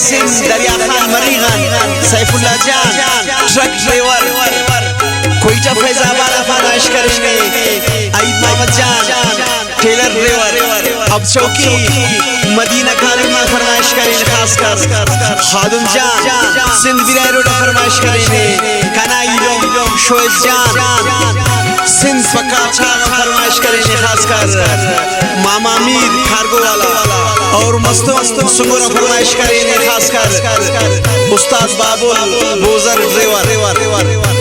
सिंध दरिया खान मरीगन सैफुल्लाह जान truck driver Quetta Faizabad फरमाइश करेंगे आइद मोहम्मद जान टेलर ड्राइवर अब चौकी मदीना कॉलोनी में फरमाइश करेंगे खासकर खादुम जान सिंध बिराई रोड फरमाइश करेंगे कनाई शोएब जान सिंध पक्का छाग फरमाइश करेंगे खासकर मामा मीर खारगो वाला और मस्तों सुंगुरा फरमाइश करेंगे खासकर उस्ताद बाबुल बोजर ड्राइवर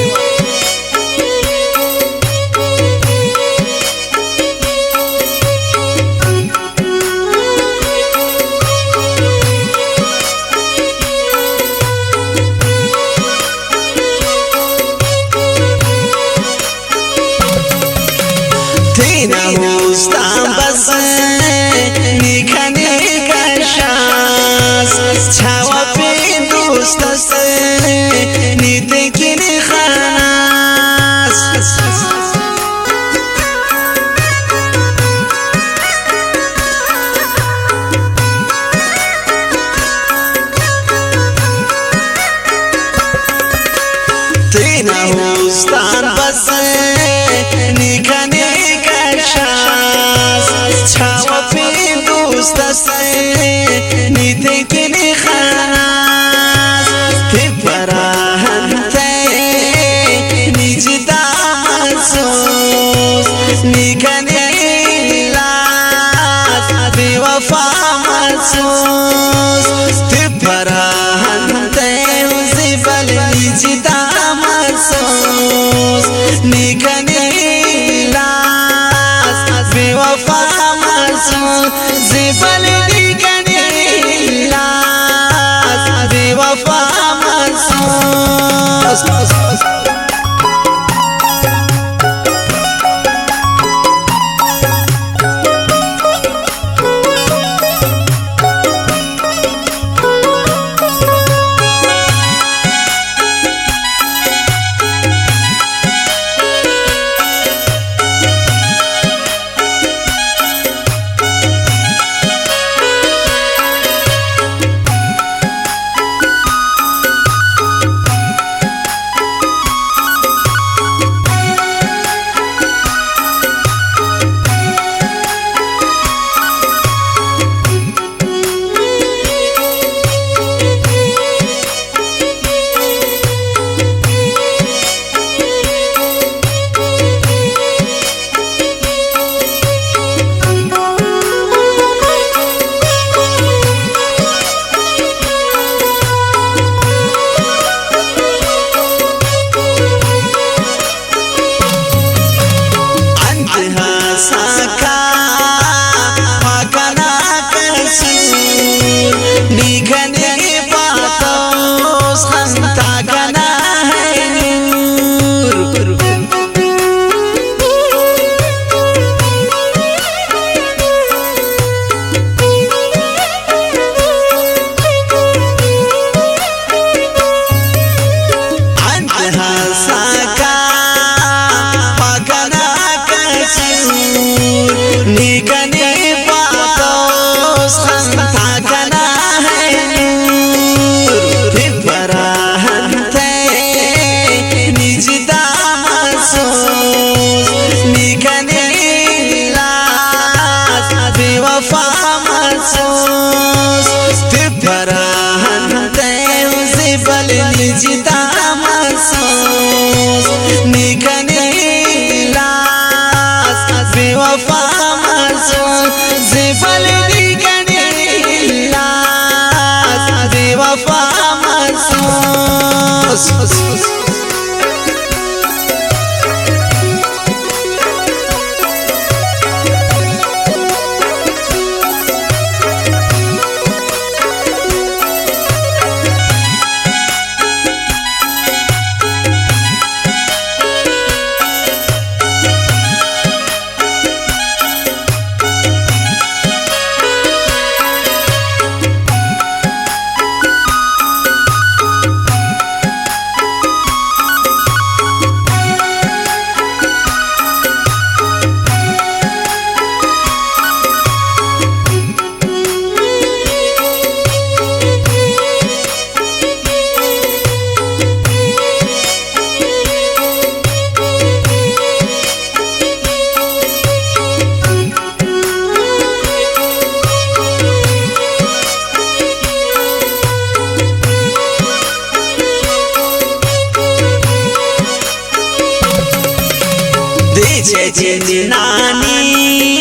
جناني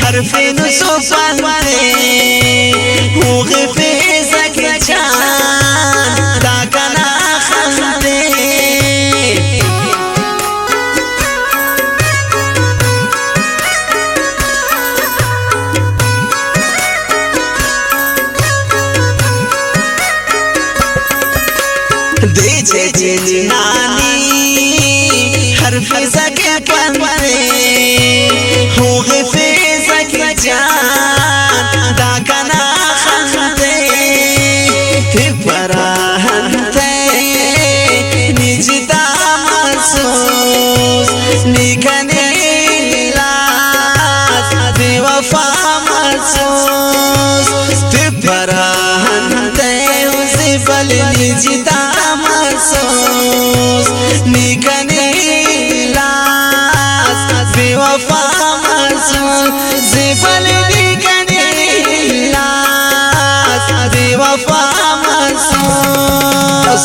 حرف نصوص وغفي زكي جان داكنا خلدي ديجي جناني حرف زكي بندي هو غفي زكي جان داكنا خلدي تبراهنتي نجدا محسوس نيكني لاس دي وفا محسوس تبراهنتي وزفل نجدا محسوس نيكني لاس دي وفا محسوس زفل نيكني لاس دي وفا محسوس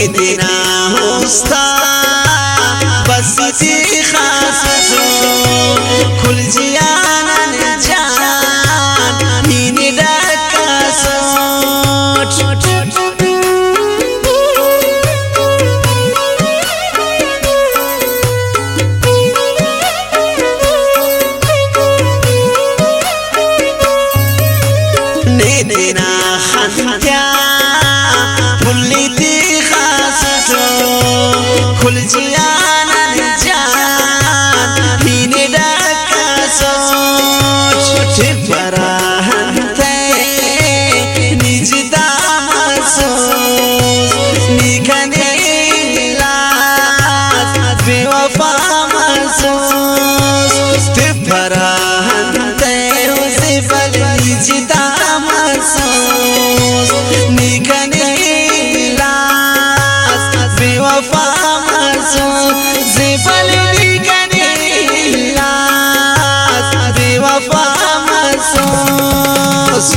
دينا هستا بس تي خاصتو كل جيانا نجان ميني دكا صوت ندينا خنتيا كل جيانا نجان ميني دكا صوت تبراهنتي نجدا محسوس نيكني لاس بوفا محسوس تبراهنتي وزفل نجدا محسوس نيكني لاس بوفا زفل نيكني لاس بوفا محسوس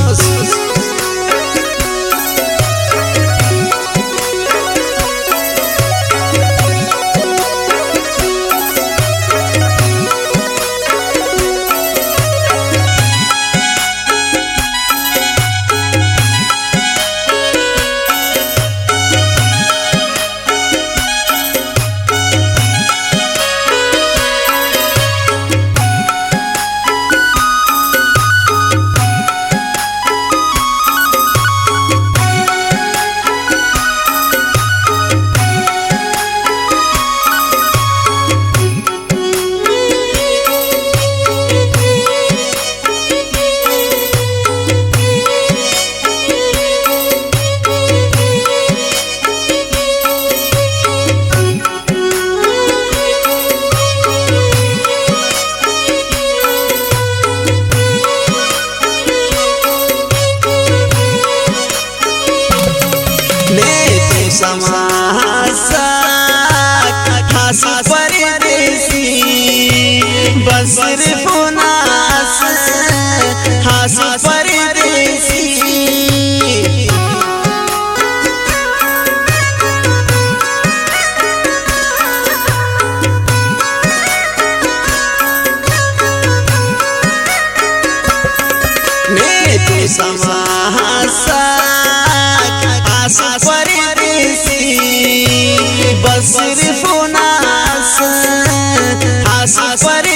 समासा आस परदेसी सफर